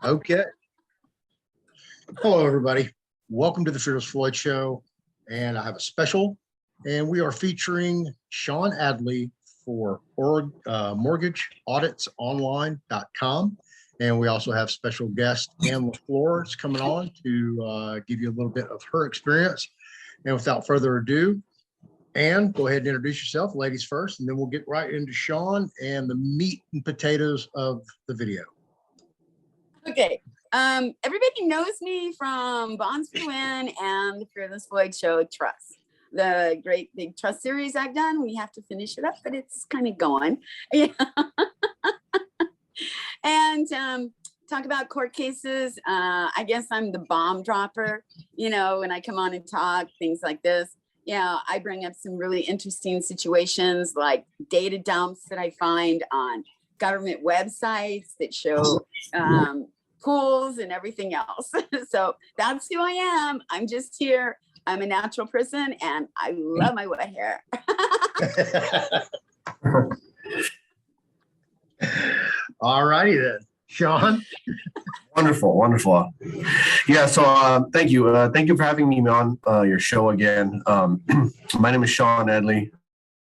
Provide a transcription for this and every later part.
Okay. Hello, everybody. Welcome to the Fearless Floyd Show. And I have a special, and we are featuring Sean Adley for mortgageauditsonline.com. And we also have special guest Ann LaFleur is coming on to give you a little bit of her experience. And without further ado, Ann, go ahead and introduce yourself, ladies first, and then we'll get right into Sean and the meat and potatoes of the video. Okay. Everybody knows me from Bonds for Win and the Fearless Floyd Show Trust. The great big trust series I've done. We have to finish it up, but it's kind of going. Yeah. And talk about court cases. I guess I'm the bomb dropper, when I come on and talk, things like this. I bring up some really interesting situations like data dumps that I find on government websites that show pools and everything else. So that's who I am. I'm just here. I'm a natural person and I love my wet hair. All righty then. Sean? Wonderful. Yeah, so thank you. Thank you for having me on your show again. My name is Sean Adley,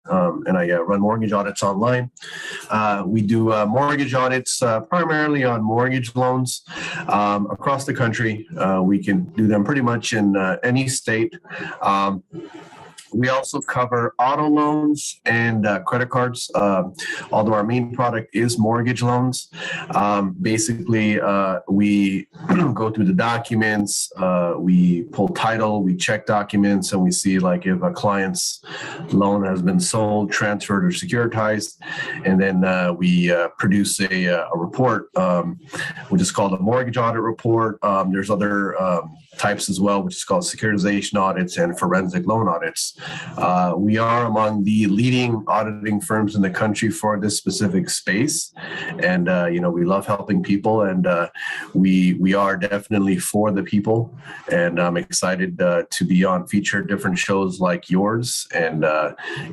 and I run Mortgage Audits Online. We do mortgage audits primarily on mortgage loans across the country. We can do them pretty much in any state. We also cover auto loans and credit cards, although our main product is mortgage loans. Basically, we go through the documents, we pull title, we check documents, and we see like if a client's loan has been sold, transferred, or securitized. And then we produce a report, which is called a mortgage audit report. There's other types as well, which is called securitization audits and forensic loan audits. We are among the leading auditing firms in the country for this specific space. And, we love helping people, and we are definitely for the people. And I'm excited to be on featured different shows like yours, and,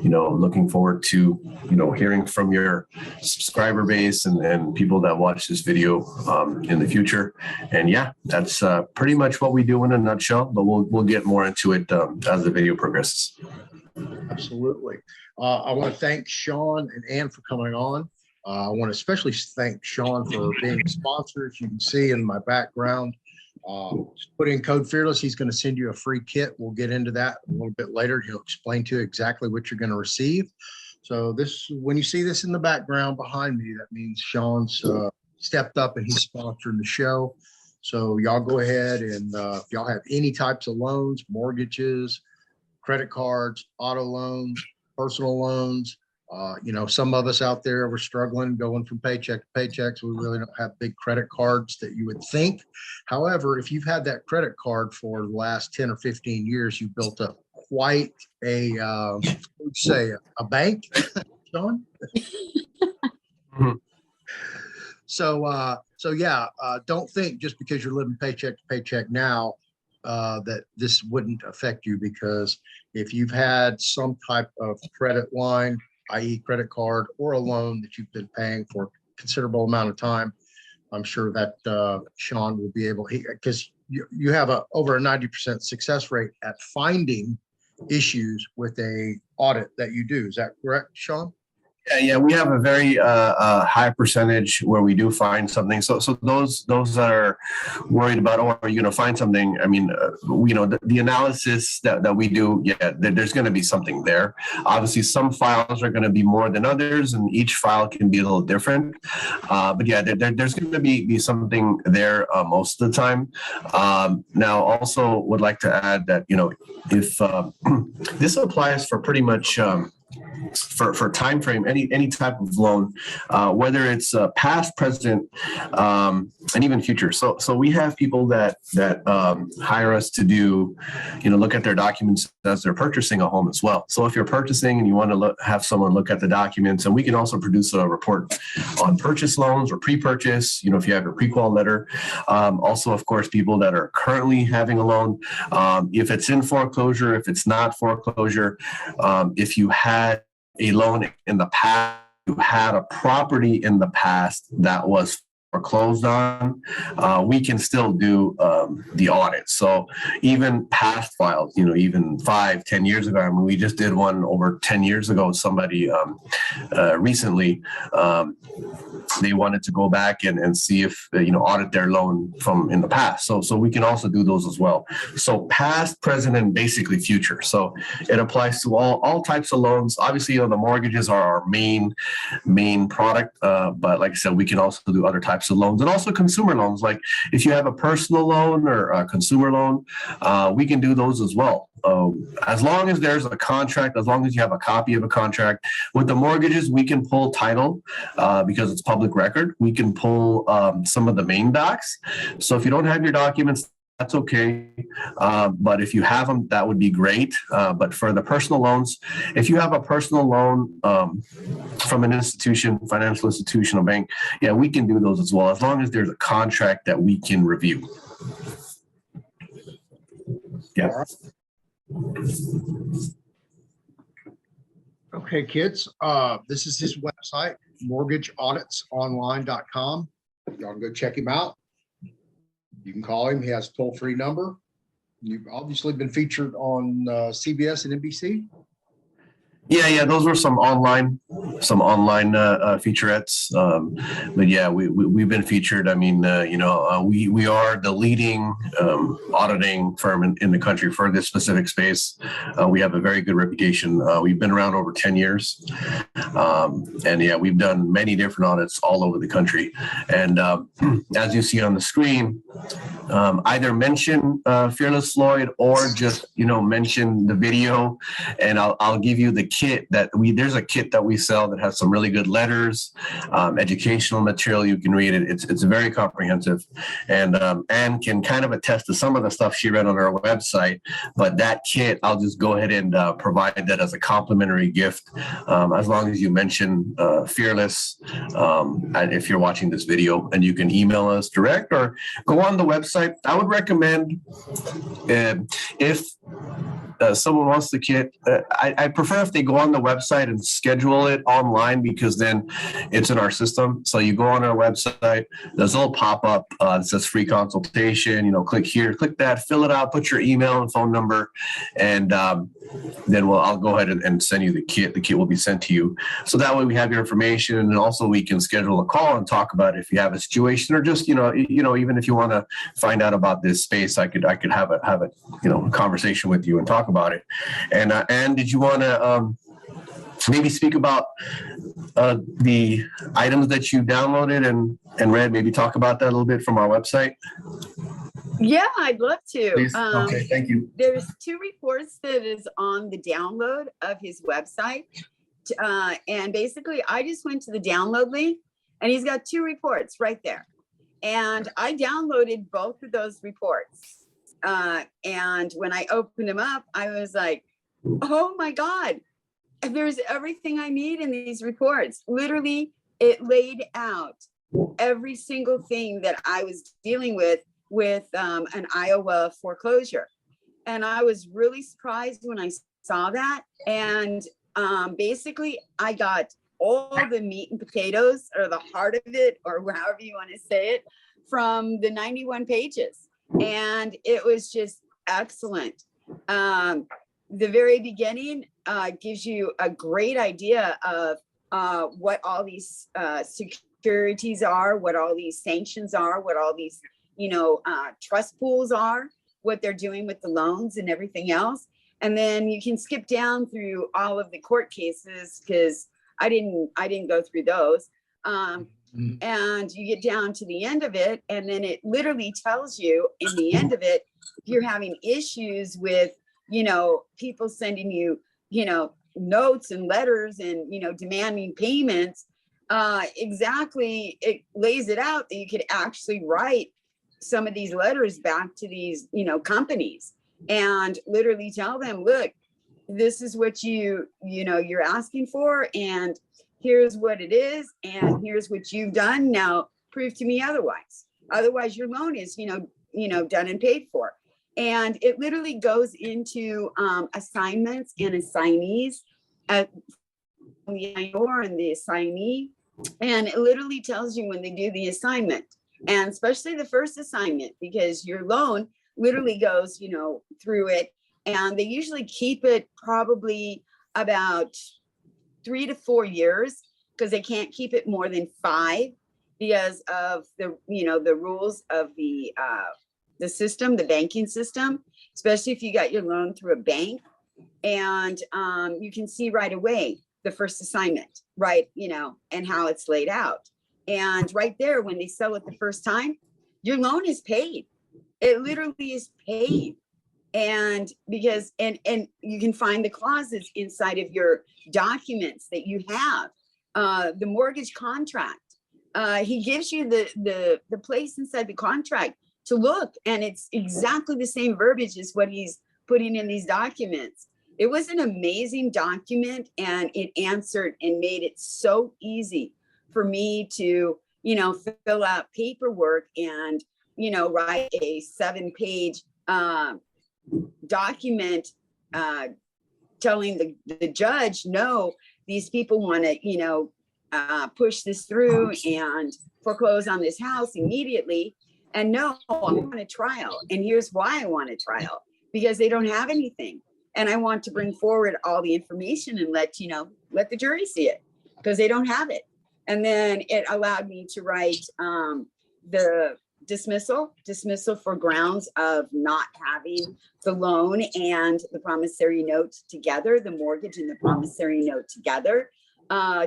looking forward to, hearing from your subscriber base and people that watch this video in the future. And yeah, that's pretty much what we do in a nutshell, but we'll get more into it as the video progresses. Absolutely. I want to thank Sean and Ann for coming on. I want to especially thank Sean for being a sponsor. As you can see in my background, just put in code Fearless. He's going to send you a free kit. We'll get into that a little bit later. He'll explain to you exactly what you're going to receive. So when you see this in the background behind me, that means Sean's stepped up and he's sponsoring the show. So y'all go ahead and if y'all have any types of loans, mortgages, credit cards, auto loans, personal loans, some of us out there, we're struggling going from paycheck to paycheck. So we really don't have big credit cards that you would think. However, if you've had that credit card for the last 10 or 15 years, you've built up quite a bank, Sean? So don't think just because you're living paycheck to paycheck now that this wouldn't affect you, because if you've had some type of credit line, i.e. credit card or a loan that you've been paying for a considerable amount of time, I'm sure that Sean will be able, because you have over a 90% success rate at finding issues with a audit that you do. Is that correct, Sean? Yeah, we have a very high percentage where we do find something. So those that are worried about, oh, are you going to find something? I mean, the analysis that we do, there's going to be something there. Obviously, some files are going to be more than others, and each file can be a little different. But yeah, there's going to be something there most of the time. Now, also would like to add that if this applies for pretty much. For time frame, any type of loan, whether it's past, present, and even future. So we have people that hire us to do, look at their documents as they're purchasing a home as well. So if you're purchasing and you want to have someone look at the documents, and we can also produce a report on purchase loans or pre-purchase, if you have a pre-qual letter. Also, of course, people that are currently having a loan, if it's in foreclosure, if it's not foreclosure, if you had a loan in the past, you had a property in the past that was foreclosed on, we can still do the audit. So even past files, even 5-10 years ago, I mean, we just did one over 10 years ago. Somebody recently, they wanted to go back and see if, audit their loan from in the past. So we can also do those as well. So past, present, and basically future. So it applies to all types of loans. Obviously, the mortgages are our main product. But like I said, we can also do other types of loans and also consumer loans. Like if you have a personal loan or a consumer loan, we can do those as well. As long as there's a contract, as long as you have a copy of a contract. With the mortgages, we can pull title because it's public record. We can pull some of the main docs. So if you don't have your documents, that's okay. But if you have them, that would be great. But for the personal loans, if you have a personal loan from an institution, financial institution, or bank, yeah, we can do those as well, as long as there's a contract that we can review. Yeah. Okay, kids, this is his website, mortgageauditsonline.com. Y'all can go check him out. You can call him. He has a toll-free number. You've obviously been featured on CBS and NBC. Yeah, those were some online featurettes. But yeah, we've been featured. I mean, we are the leading auditing firm in the country for this specific space. We have a very good reputation. We've been around over 10 years. And yeah, we've done many different audits all over the country. And as you see on the screen, either mention Fearless Floyd or just, mention the video, and I'll give you the kit there's a kit that we sell that has some really good letters, educational material. You can read it. It's very comprehensive, and Anne can kind of attest to some of the stuff she read on our website. But that kit, I'll just go ahead and provide that as a complimentary gift, as long as you mention Fearless if you're watching this video, and you can email us direct or go on the website. I would recommend if someone wants the kit, I prefer if they go on the website and schedule it online, because then it's in our system. So you go on our website, there's a little pop-up that says free consultation, click here, click that, fill it out, put your email and phone number, and then I'll go ahead and send you the kit. The kit will be sent to you. So that way we have your information, and also we can schedule a call and talk about it if you have a situation, or just, even if you want to find out about this space, I could have a conversation with you and talk about it. And did you want to maybe speak about the items that you downloaded and read, maybe talk about that a little bit from our website? Yeah, I'd love to. Please. Okay, thank you. There's 2 reports that is on the download of his website. And basically, I just went to the download link, and he's got 2 reports right there. And I downloaded both of those reports. And when I opened them up, I was like, oh my God, there's everything I need in these reports. Literally, it laid out every single thing that I was dealing with an Iowa foreclosure. And I was really surprised when I saw that. And basically, I got all the meat and potatoes, or the heart of it, or however you want to say it, from the 91 pages. And it was just excellent. The very beginning gives you a great idea of what all these securities are, what all these sanctions are, what all these trust pools are, what they're doing with the loans and everything else. And then you can skip down through all of the court cases, because I didn't go through those. And you get down to the end of it, and then it literally tells you in the end of it, if you're having issues with, people sending you, notes and letters and, demanding payments, exactly, it lays it out that you could actually write some of these letters back to these, companies, and literally tell them, look, this is what you're asking for, and here's what it is, and here's what you've done. Now prove to me otherwise. Otherwise, your loan is, done and paid for. And it literally goes into assignments and assignees at the IOR and the assignee. And it literally tells you when they do the assignment, and especially the first assignment, because your loan literally goes, you know, through it. And they usually keep it probably about 3 to 4 years, because they can't keep it more than 5 because of the, you know, the rules of the system, the banking system, especially if you got your loan through a bank. And you can see right away the first assignment, right, you know, and how it's laid out. And right there, when they sell it the first time, your loan is paid. It literally is paid. And because, and you can find the clauses inside of your documents that you have, the mortgage contract. He gives you the place inside the contract to look, and it's exactly the same verbiage as what he's putting in these documents. It was an amazing document, and it answered and made it so easy for me to, you know, fill out paperwork and, you know, write a 7-page document telling the judge, no, these people want to, you know, push this through and foreclose on this house immediately. And no, I want a trial. And here's why I want a trial, because they don't have anything. And I want to bring forward all the information and let, you know, let the jury see it, because they don't have it. And then it allowed me to write the dismissal for grounds of not having the loan and the promissory note together, the mortgage and the promissory note together.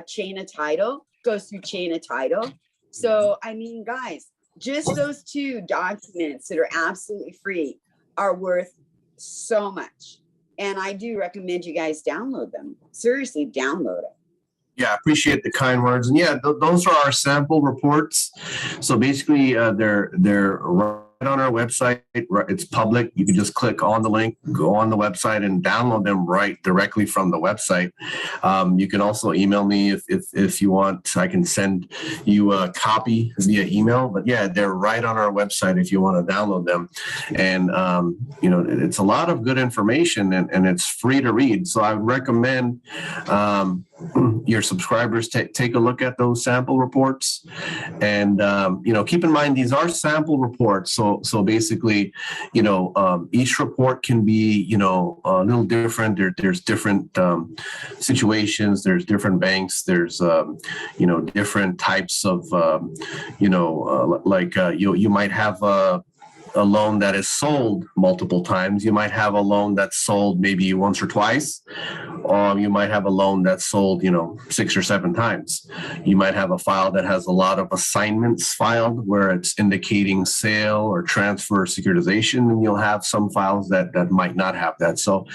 Chain of title goes through chain of title. So, I mean, guys, just those 2 documents that are absolutely free are worth so much. And I do recommend you guys download them. Seriously, download it. Yeah, I appreciate the kind words. And yeah, those are our sample reports. So basically, they're right on our website. It's public. You can just click on the link, go on the website, and download them right directly from the website. You can also email me if you want. I can send you a copy via email. But yeah, they're right on our website if you want to download them. And you know, it's a lot of good information, and it's free to read. So I would recommend your subscribers take a look at those sample reports. And you know, keep in mind, these are sample reports. So basically, you know, each report can be, you know, a little different. There's different situations. There's different banks. There's you know, different types of you know, like you might have a loan that is sold multiple times. You might have a loan that's sold maybe once or twice. You might have a loan that's sold, you know, 6 or 7 times. You might have a file that has a lot of assignments filed where it's indicating sale or transfer or securitization, and you'll have some files that might not have that. So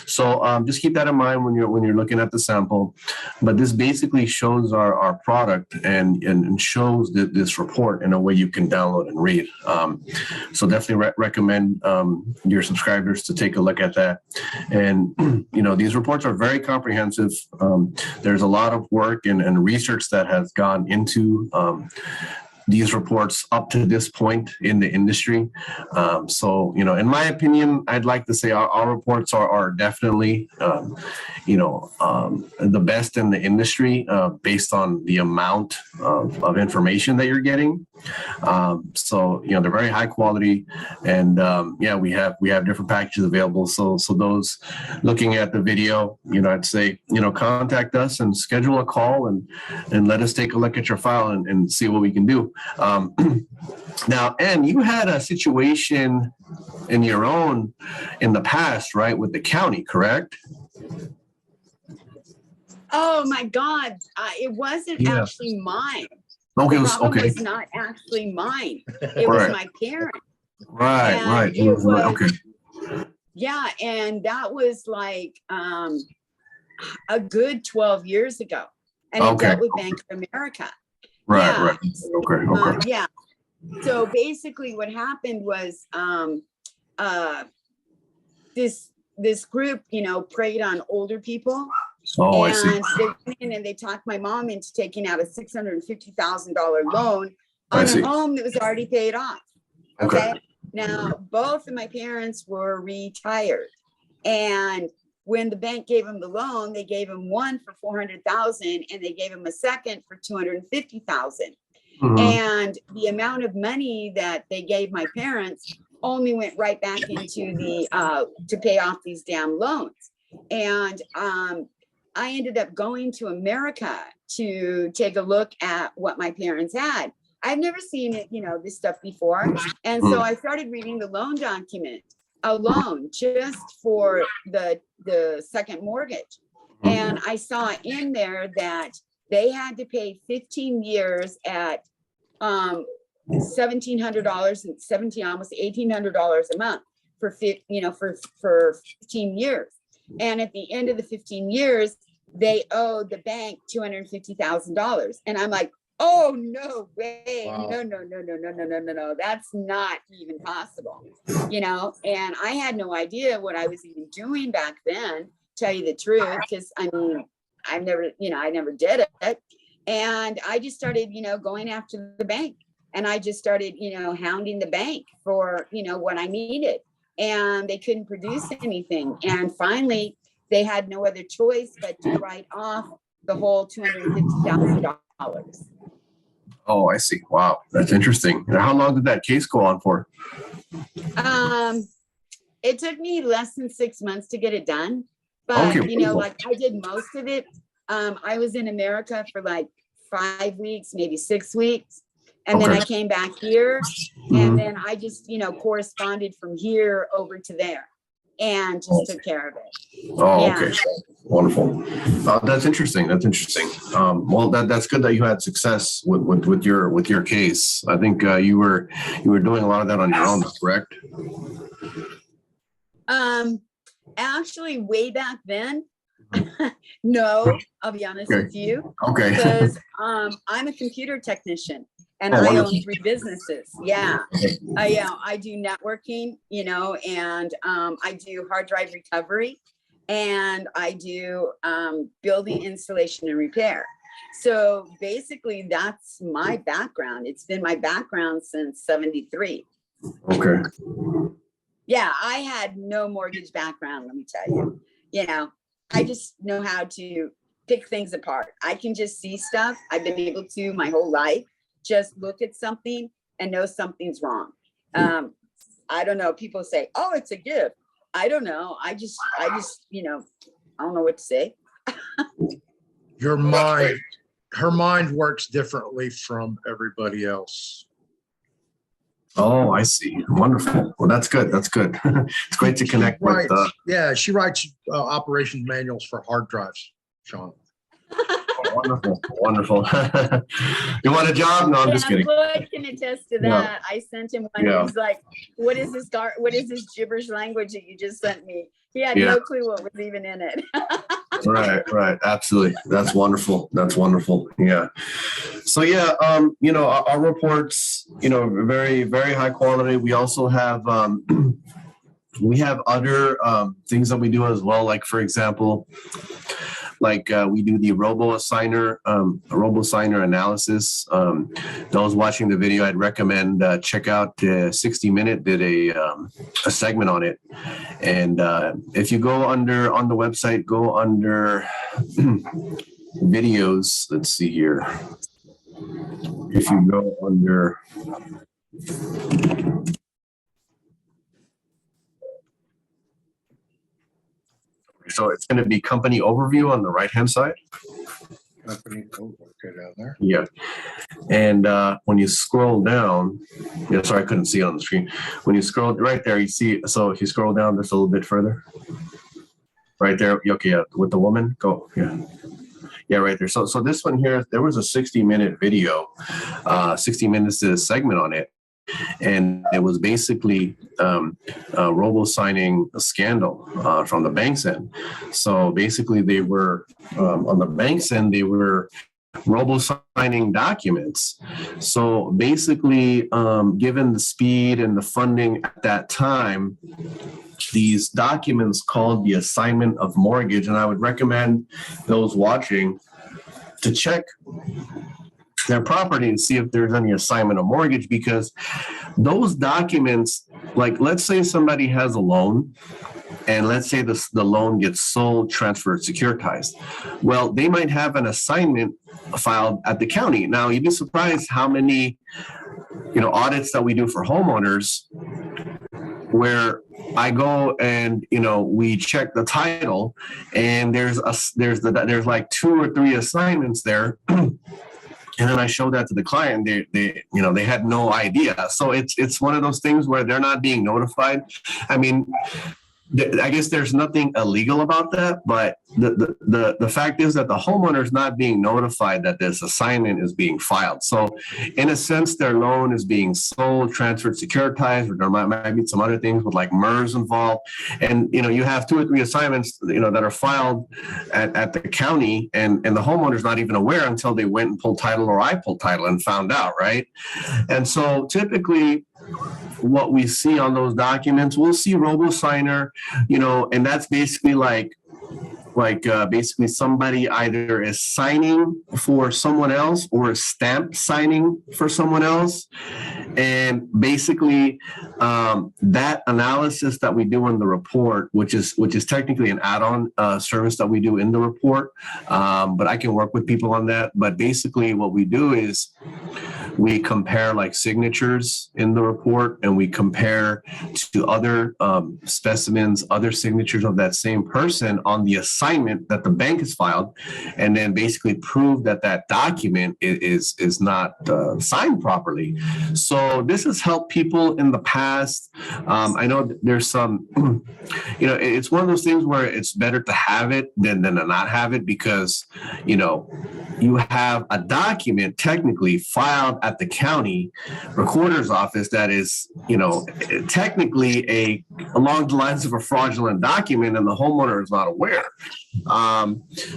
just keep that in mind when you're looking at the sample. But this basically shows our product and shows this report in a way you can download and read. So definitely recommend your subscribers to take a look at that. And you know, these reports are very comprehensive. There's a lot of work and research that has gone into these reports up to this point in the industry. So, you know, in my opinion, I'd like to say our reports are definitely, you know, the best in the industry based on the amount of information that you're getting. So, you know, they're very high quality, and yeah, we have different packages available. So those looking at the video, you know, I'd say, you know, contact us and schedule a call and let us take a look at your file and see what we can do. Now, Ann, you had a situation in the past, right, with the county, correct? Oh my God, it wasn't actually mine. Okay, The problem okay. was not actually mine. It was my parent. Right, And right. it was, okay. Yeah, and that was like a good 12 years ago. And it dealt with Bank of America. Right, yeah. right. Okay. Yeah. So basically what happened was this group, you know, preyed on older people. Oh, and I see. they went in and they talked my mom into taking out a $650,000 loan on a home that was already paid off. Okay. Now, both of my parents were retired. And when the bank gave him the loan, they gave him one for $400,000 and they gave him a second for $250,000. And the amount of money that they gave my parents only went right back into the to pay off these damn loans. And I ended up going to America to take a look at what my parents had. I've never seen it, this stuff before. And so I started reading the loan document, a loan just for the second mortgage. And I saw in there that they had to pay 15 years at $1,700 and almost $1,800 a month for 15 years. And at the end of the 15 years, they owed the bank $250,000. And I'm like, oh, no way. Wow. No. That's not even possible, and I had no idea what I was even doing back then, tell you the truth, because I never did it. And I just started, going after the bank, and I just started, hounding the bank for, what I needed, and they couldn't produce anything. And finally, they had no other choice but to write off the whole $250,000. Oh, I see. Wow, that's interesting. And how long did that case go on for? It took me less than 6 months to get it done, but Okay. like I did most of it. I was in America for like 5 weeks, maybe 6 weeks, and then I came back here, and then I just corresponded from here over to there, and just took care of it. Oh, okay. Wonderful. That's interesting. Well, that's good that you had success with your case. I think you were doing a lot of that on your own, correct? Actually, way back then, no, I'll be honest with you. Okay. Because I'm a computer technician, and I own 3 businesses. Yeah. I do networking, and I do hard drive recovery, and I do building installation and repair. So basically, that's my background. It's been my background since '73. Okay. Yeah, I had no mortgage background, let me tell you. I just know how to pick things apart. I can just see stuff. I've been able to my whole life just look at something and know something's wrong. I don't know. People say, oh, it's a gift. I don't know. I just, I don't know what to say. Her mind works differently from everybody else. Oh, I see. Wonderful. Well, that's good. It's great to connect with. Yeah, she writes operations manuals for hard drives, Sean. Wonderful. You want a job? No, I'm just kidding. Floyd can attest to that. Yeah. I sent him one. Yeah. He's like, what is this gibberish language that you just sent me? He had no clue what was even in it. Right. Absolutely. That's wonderful. Yeah. So yeah, our reports, very, very high quality. We also have, we have other things that we do as well. Like, for example, we do the robo-signer analysis. Those watching the video, I'd recommend check out 60 Minute did a segment on it. And if you go on the website, go under videos. Let's see here. If you go under so it's going to be company overview on the right-hand side. Company overview down there. Yeah. And when you scroll down, sorry, I couldn't see it on the screen. When you scroll right there, you see, so if you scroll down just a little bit further, right there. Okay, yeah, with the woman, go. Yeah, right there. So this one here, there was a 60-minute video, 60 Minutes did a segment on it. And it was basically a robo-signing scandal from the bank's end. So basically they were, on the bank's end, they were robo-signing documents. So basically, given the speed and the funding at that time, these documents called the assignment of mortgage. And I would recommend those watching to check their property and see if there's any assignment of mortgage, because those documents, like let's say somebody has a loan and let's say the loan gets sold, transferred, securitized. Well, they might have an assignment filed at the county. Now, you'd be surprised how many, audits that we do for homeowners where I go and we check the title, and there's like 2 or 3 assignments there. And then I show that to the client. They had no idea. So it's one of those things where they're not being notified. I mean, I guess there's nothing illegal about that, but the fact is that the homeowner is not being notified that this assignment is being filed. So in a sense, their loan is being sold, transferred, securitized, or there might be some other things with like MERS involved. And, you have 2 or 3 assignments, that are filed at the county, and the homeowner's not even aware until they went and pulled title, or I pulled title and found out, right? And so typically, what we see on those documents, we'll see robo-signer, and that's basically like basically somebody either is signing for someone else or is stamp signing for someone else. And basically that analysis that we do in the report, which is technically an add-on service that we do in the report, but I can work with people on that. But basically what we do is we compare like signatures in the report, and we compare to other specimens, other signatures of that same person on the assignment that the bank has filed, and then basically prove that that document is not signed properly. So this has helped people in the past. I know there's some, it's one of those things where it's better to have it than to not have it, because, you have a document technically filed at the county recorder's office that is, technically along the lines of a fraudulent document, and the homeowner is not aware.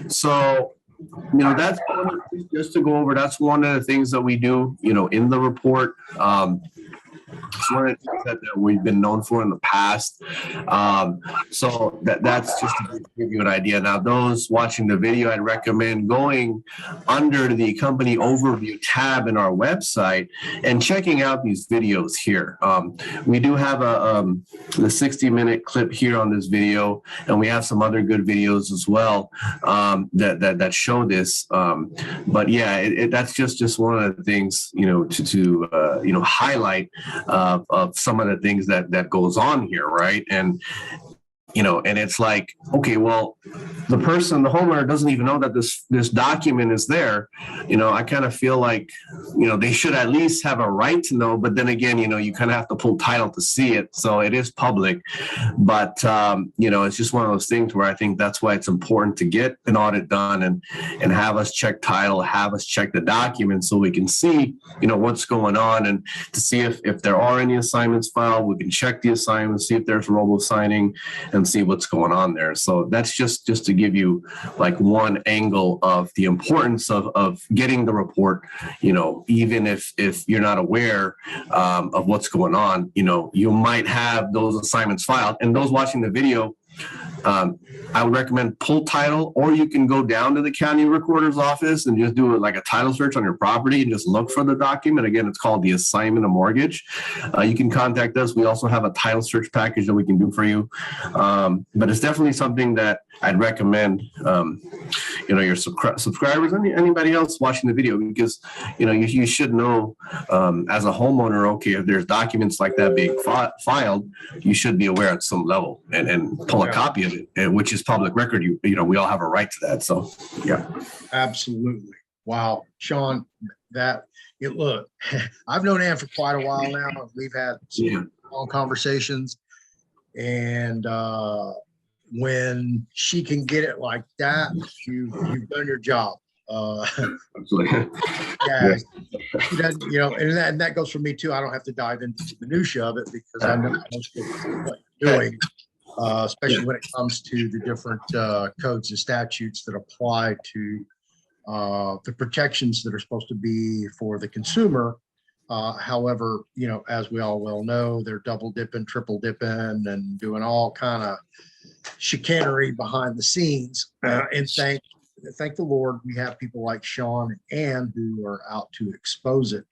So that's just to go over. That's one of the things that we do, in the report. It's one of the things that we've been known for in the past. So that's just to give you an idea. Now, those watching the video, I'd recommend going under the company overview tab in our website and checking out these videos here. We do have the 60-minute clip here on this video, and we have some other good videos as well that show this. But yeah, that's just one of the things, to highlight of some of the things that goes on here, right? And and it's like, okay, well, the homeowner doesn't even know that this document is there. I kind of feel like, they should at least have a right to know. But then again, you kind of have to pull title to see it. So it is public. But, it's just one of those things where I think that's why it's important to get an audit done and have us check title, have us check the documents so we can see, what's going on, and to see if there are any assignments filed. We can check the assignments, see if there's robo-signing, and see what's going on there. So that's just to give you like one angle of the importance of getting the report, even if you're not aware of what's going on, you might have those assignments filed. And those watching the video, I would recommend pull title, or you can go down to the county recorder's office and just do like a title search on your property and just look for the document. Again, it's called the assignment of mortgage. You can contact us. We also have a title search package that we can do for you. But it's definitely something that I'd recommend, your subscribers, anybody else watching the video, because, you should know as a homeowner, okay, if there's documents like that being filed, you should be aware at some level and pull a copy of it, which is public record. We all have a right to that. So, yeah. Absolutely. Wow. Sean, look, I've known Ann for quite a while now. We've had some long conversations, and when she can get it like that, you've done your job. Absolutely. Yeah, she doesn't, and that goes for me too. I don't have to dive into the minutia of it because I know most of what you're doing. Especially when it comes to the different codes and statutes that apply to the protections that are supposed to be for the consumer. However, as we all well know, they're double dipping, triple dipping, and doing all kind of chicanery behind the scenes. And thank the Lord, we have people like Sean and Ann who are out to expose it.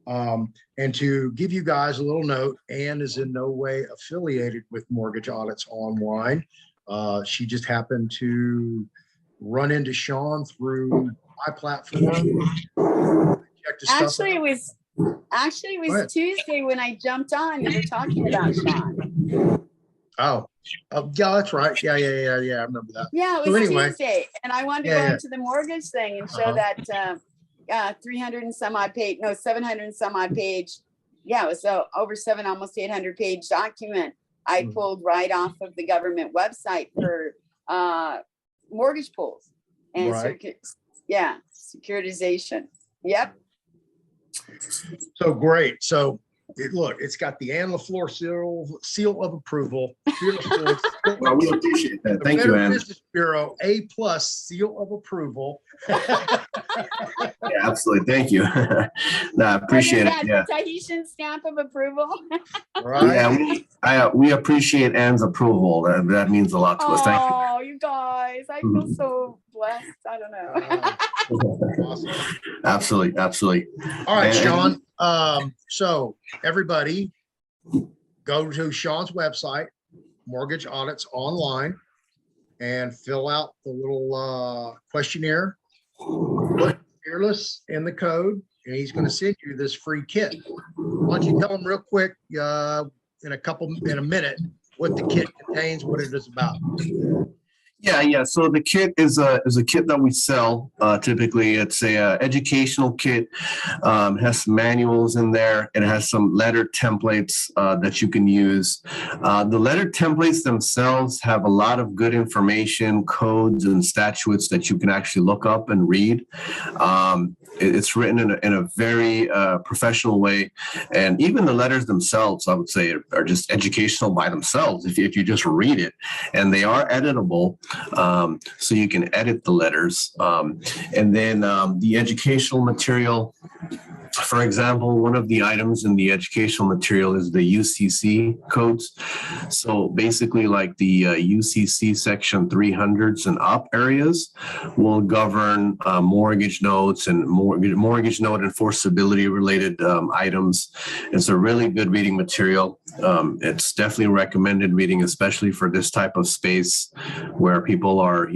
And to give you guys a little note, Ann is in no way affiliated with Mortgage Audits Online. She just happened to run into Sean through my platform. Check the stuff Actually, out. it Go ahead. was Tuesday when I jumped on. You were talking about Sean. Oh, yeah, that's right. Yeah. I remember that. Yeah, it So was anyway. Tuesday, and I wanted to Yeah, go yeah. into the mortgage thing and show that 300 and some odd page, no, 700 and some odd page. Yeah, it was over almost 800 page document I pulled right off of the government website for mortgage pools and Right. securitization. Yep. So great. So look, it's got the Ann LaFleur seal of approval. Fearless Floyd, Well, we appreciate that. the Thank you, Better Ann. Business Bureau A+ seal of approval. Yeah, absolutely. Thank you. No, I appreciate it. Yeah. The Tahitian stamp of approval. Right. Yeah, we appreciate Ann's approval. That means a lot to us. Thank you. Oh, you guys, I feel so blessed. I don't know. Awesome. Absolutely. All right, And- Sean. So everybody go to Sean's website, Mortgage Audits Online, and fill out the little questionnaire. Put Fearless in the code, and he's going to send you this free kit. Why don't you tell him real quick, in a minute, what the kit contains, what it is about. Yeah. So the kit is a kit that we sell. Typically, it's a educational kit. It has some manuals in there. It has some letter templates that you can use. The letter templates themselves have a lot of good information, codes, and statutes that you can actually look up and read. It's written in a very professional way, and even the letters themselves, I would say, are just educational by themselves. If you just read it, and they are editable. So you can edit the letters. And then the educational material, for example, one of the items in the educational material is the UCC codes. So basically like the UCC section 300s and up areas will govern mortgage notes and mortgage note enforceability related items. It's a really good reading material. It's definitely recommended reading, especially for this type of space where people are,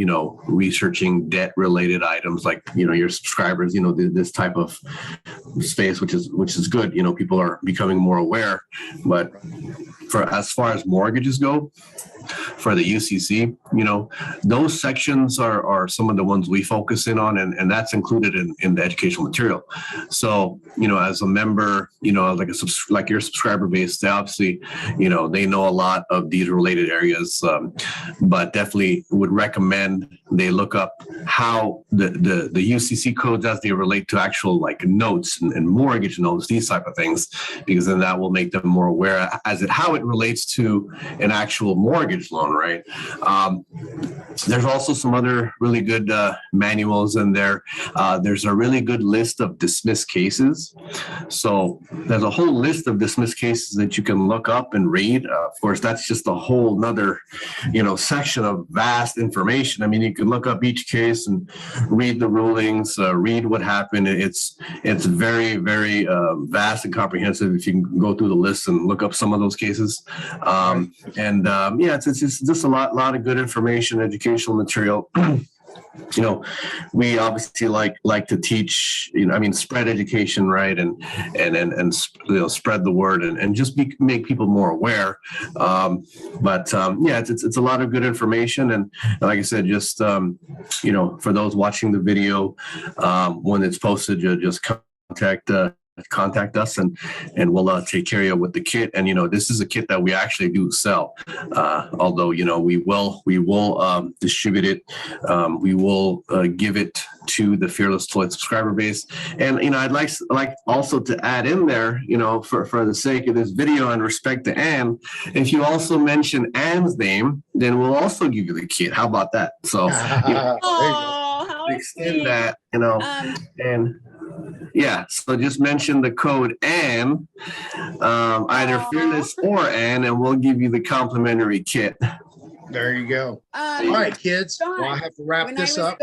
researching debt related items like, your subscribers, this type of space, which is good. People are becoming more aware, but for as far as mortgages go, for the UCC, those sections are some of the ones we focus in on, and that's included in the educational material. So, as a member, like your subscriber base, they obviously, they know a lot of these related areas, but definitely would recommend they look up how the UCC codes as they relate to actual like notes and mortgage notes, these type of things, because then that will make them more aware how it relates to an actual mortgage loan, right? There's also some other really good manuals in there. There's a really good list of dismissed cases. So there's a whole list of dismissed cases that you can look up and read. Of course, that's just a whole nother, section of vast information. I mean, you can look up each case and read the rulings, read what happened. It's very, very vast and comprehensive if you can go through the list and look up some of those cases. It's just a lot of good information, educational material. We obviously like to teach, spread education, right? And spread the word and just make people more aware. It's a lot of good information. And like I said, just, for those watching the video, when it's posted, you just contact us and we'll take care of you with the kit. And this is a kit that we actually do sell, although we will distribute it. We will give it to the Fearless Floyd subscriber base. And I'd like also to add in there, for the sake of this video and respect to Ann, if you also mention Ann's name, then we'll also give you the kit. How about that? So How extend sweet. that, and yeah, so just mention the code Ann, either Fearless or Ann, and we'll give you the complimentary kit. There you go. All right, kids. Sean, Well, I have to wrap this up.